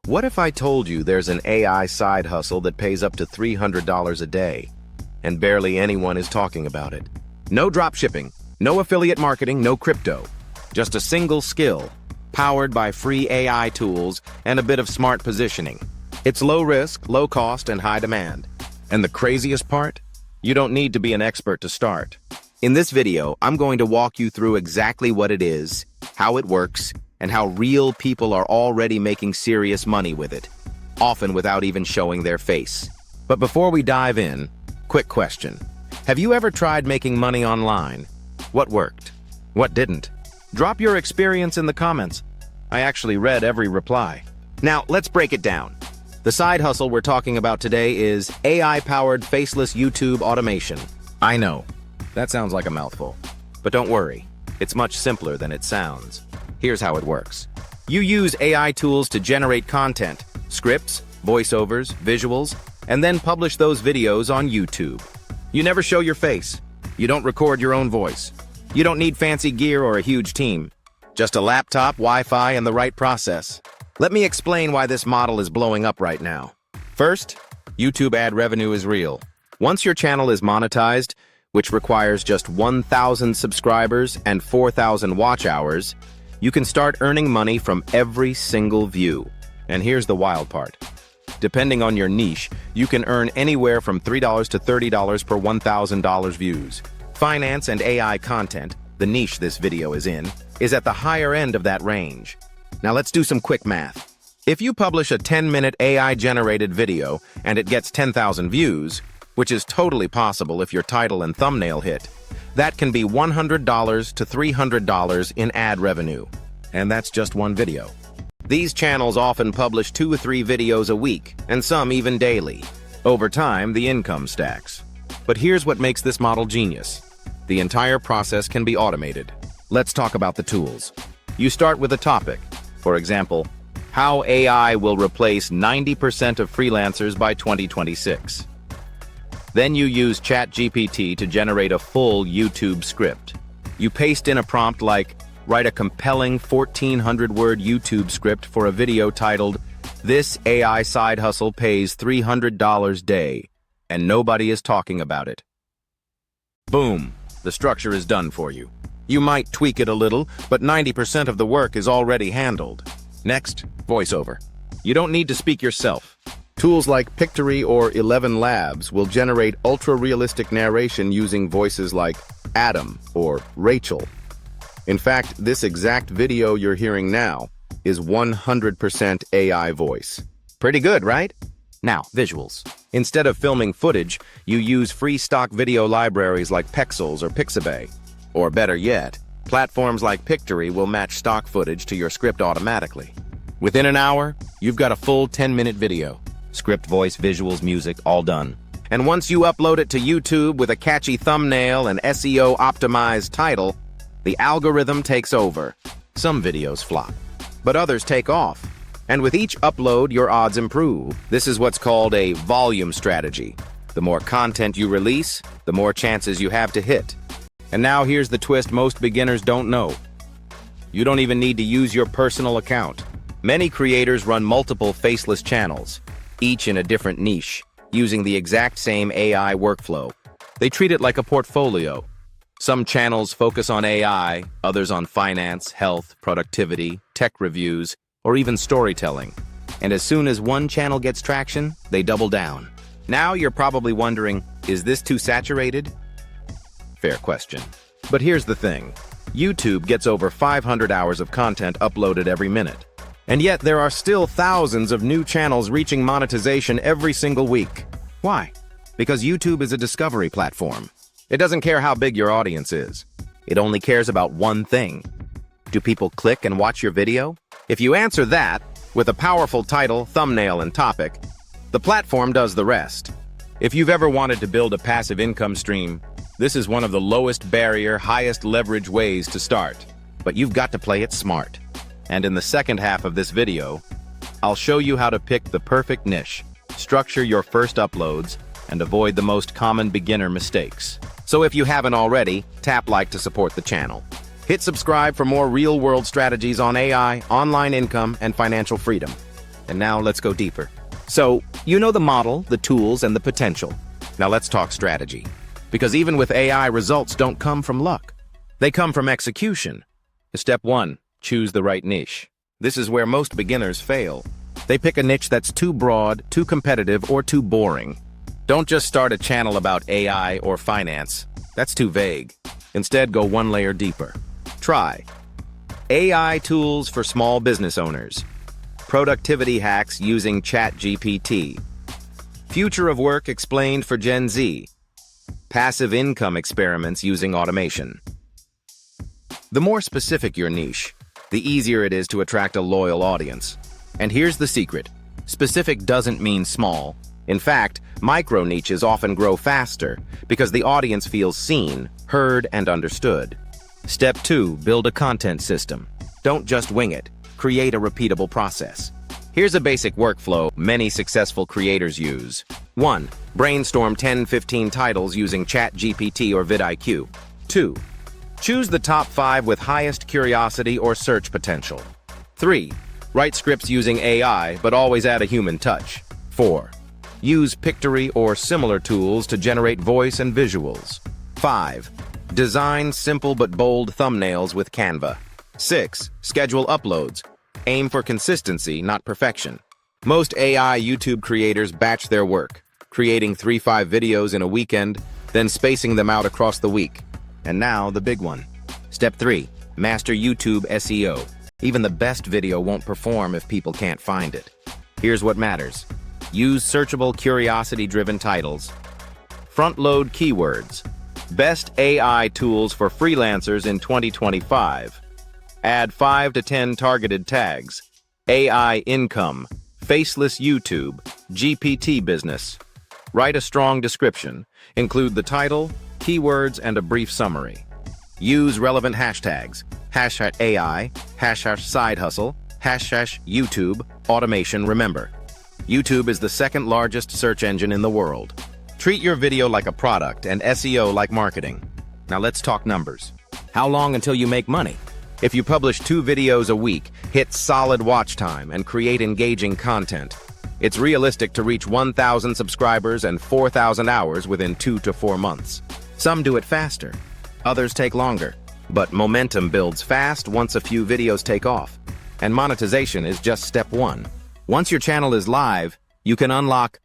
What if I told you there's an AI side hustle that pays up to $300 a day, and barely anyone is talking about it? No drop shipping, no affiliate marketing, no crypto. Just a single skill, powered by free AI tools and a bit of smart positioning. It's low risk, low cost, and high demand. And the craziest part? You don't need to be an expert to start. In this video, I'm going to walk you through exactly what it is, how it works, and how real people are already making serious money with it, often without even showing their face. But before we dive in, quick question. Have you ever tried making money online? What worked? What didn't? Drop your experience in the comments. I actually read every reply. Now, let's break it down. The side hustle we're talking about today is AI-powered faceless YouTube automation. I know, that sounds like a mouthful. But don't worry, it's much simpler than it sounds. Here's how it works. You use AI tools to generate content, scripts, voiceovers, visuals, and then publish those videos on YouTube. You never show your face. You don't record your own voice. You don't need fancy gear or a huge team. Just a laptop, Wi-Fi, and the right process. Let me explain why this model is blowing up right now. First, YouTube ad revenue is real. Once your channel is monetized, which requires just 1,000 subscribers and 4,000 watch hours, you can start earning money from every single view. And here's the wild part. Depending on your niche, you can earn anywhere from $3 to $30 per $1,000 views. Finance and AI content, the niche this video is in, is at the higher end of that range. Now let's do some quick math. If you publish a 10-minute AI-generated video and it gets 10,000 views, which is totally possible if your title and thumbnail hit, that can be $100 to $300 in ad revenue. And that's just one video. These channels often publish 2 or 3 videos a week, and some even daily. Over time, the income stacks. But here's what makes this model genius. The entire process can be automated. Let's talk about the tools. You start with a topic. For example, how AI will replace 90% of freelancers by 2026. Then you use ChatGPT to generate a full YouTube script. You paste in a prompt like, write a compelling 1,400-word YouTube script for a video titled, "This AI side hustle pays $300 day, and nobody is talking about it." Boom, the structure is done for you. You might tweak it a little, but 90% of the work is already handled. Next, voiceover. You don't need to speak yourself. Tools like Pictory or 11 Labs will generate ultra-realistic narration using voices like Adam or Rachel. In fact, this exact video you're hearing now is 100% AI voice. Pretty good, right? Now, visuals. Instead of filming footage, you use free stock video libraries like Pexels or Pixabay. Or better yet, platforms like Pictory will match stock footage to your script automatically. Within an hour, you've got a full 10-minute video. Script, voice, visuals, music, all done. And once you upload it to YouTube with a catchy thumbnail and SEO-optimized title, the algorithm takes over. Some videos flop, but others take off. And with each upload, your odds improve. This is what's called a volume strategy. The more content you release, the more chances you have to hit. And now here's the twist most beginners don't know. You don't even need to use your personal account. Many creators run multiple faceless channels, each in a different niche, using the exact same AI workflow. They treat it like a portfolio. Some channels focus on AI, others on finance, health, productivity, tech reviews, or even storytelling. And as soon as one channel gets traction, they double down. Now you're probably wondering, is this too saturated? Fair question. But here's the thing. YouTube gets over 500 hours of content uploaded every minute. And yet there are still thousands of new channels reaching monetization every single week. Why? Because YouTube is a discovery platform. It doesn't care how big your audience is. It only cares about one thing. Do people click and watch your video? If you answer that, with a powerful title, thumbnail, and topic, the platform does the rest. If you've ever wanted to build a passive income stream, this is one of the lowest barrier, highest leverage ways to start. But you've got to play it smart. And in the second half of this video, I'll show you how to pick the perfect niche, structure your first uploads, and avoid the most common beginner mistakes. So if you haven't already, tap like to support the channel. Hit subscribe for more real-world strategies on AI, online income, and financial freedom. And now let's go deeper. So, you know the model, the tools, and the potential. Now let's talk strategy. Because even with AI, results don't come from luck. They come from execution. Step 1, choose the right niche. This is where most beginners fail. They pick a niche that's too broad, too competitive, or too boring. Don't just start a channel about AI or finance. That's too vague. Instead, go one layer deeper. Try AI tools for small business owners. Productivity hacks using ChatGPT. Future of work explained for Gen Z. Passive income experiments using automation. The more specific your niche, the easier it is to attract a loyal audience. And here's the secret. Specific doesn't mean small. In fact, micro niches often grow faster because the audience feels seen, heard, and understood. Step 2, build a content system. Don't just wing it. Create a repeatable process. Here's a basic workflow many successful creators use. 1. Brainstorm 10-15 titles using ChatGPT or vidIQ. 2. Choose the top 5 with highest curiosity or search potential. 3. Write scripts using AI, but always add a human touch. 4. Use Pictory or similar tools to generate voice and visuals. 5. Design simple but bold thumbnails with Canva. 6. Schedule uploads. Aim for consistency, not perfection. Most AI YouTube creators batch their work, creating 3-5 videos in a weekend, then spacing them out across the week. And now, the big one. Step 3. Master YouTube SEO. Even the best video won't perform if people can't find it. Here's what matters. Use searchable, curiosity-driven titles. Front-load keywords. Best AI tools for freelancers in 2025. Add 5 to 10 targeted tags. AI income, Faceless YouTube, GPT business. Write a strong description. Include the title, keywords, and a brief summary. Use relevant hashtags. #AI, #side hustle, #YouTube, automation. Remember, YouTube is the second largest search engine in the world. Treat your video like a product and SEO like marketing. Now let's talk numbers. How long until you make money? If you publish 2 videos a week, hit solid watch time, and create engaging content, it's realistic to reach 1,000 subscribers and 4,000 hours within 2 to 4 months. Some do it faster, others take longer. But momentum builds fast once a few videos take off. And monetization is just step 1. Once your channel is live, you can unlock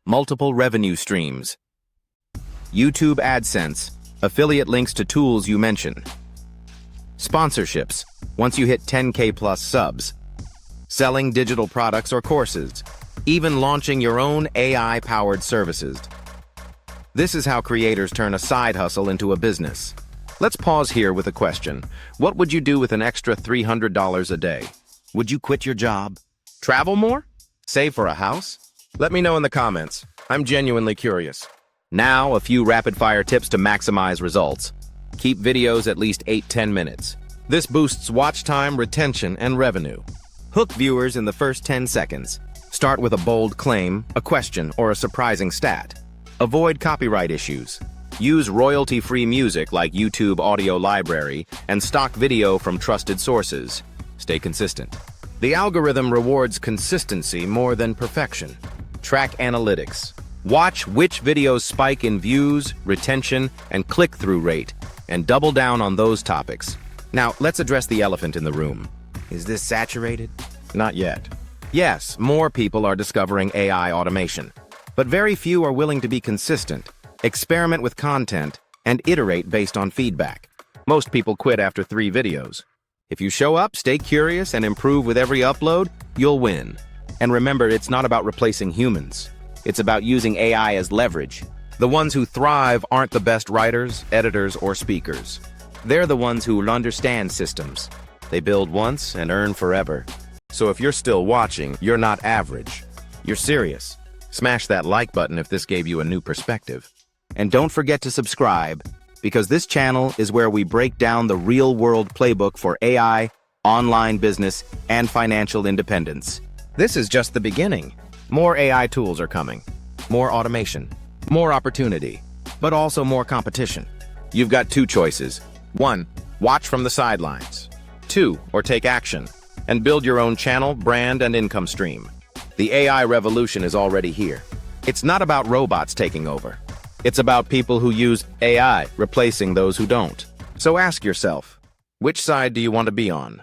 multiple revenue streams. YouTube AdSense, affiliate links to tools you mention. Sponsorships, once you hit 10K plus subs. Selling digital products or courses. Even launching your own AI-powered services. This is how creators turn a side hustle into a business. Let's pause here with a question. What would you do with an extra $300 a day? Would you quit your job? Travel more? Save for a house? Let me know in the comments. I'm genuinely curious. Now, a few rapid-fire tips to maximize results. Keep videos at least 8-10 minutes. This boosts watch time, retention, and revenue. Hook viewers in the first 10 seconds. Start with a bold claim, a question, or a surprising stat. Avoid copyright issues. Use royalty-free music like YouTube Audio Library and stock video from trusted sources. Stay consistent. The algorithm rewards consistency more than perfection. Track analytics. Watch which videos spike in views, retention, and click-through rate, and double down on those topics. Now, let's address the elephant in the room. Is this saturated? Not yet. Yes, more people are discovering AI automation, but very few are willing to be consistent, experiment with content, and iterate based on feedback. Most people quit after 3 videos. If you show up, stay curious, and improve with every upload, you'll win. And remember, it's not about replacing humans. It's about using AI as leverage. The ones who thrive aren't the best writers, editors, or speakers. They're the ones who understand systems. They build once and earn forever. So if you're still watching, you're not average. You're serious. Smash that like button if this gave you a new perspective. And don't forget to subscribe, because this channel is where we break down the real-world playbook for AI, online business, and financial independence. This is just the beginning. More AI tools are coming. More automation. More opportunity. But also more competition. You've got 2 choices. 1, watch from the sidelines. 2, or take action. and build your own channel, brand, and income stream. The AI revolution is already here. It's not about robots taking over. It's about people who use AI replacing those who don't. So ask yourself, which side do you want to be on?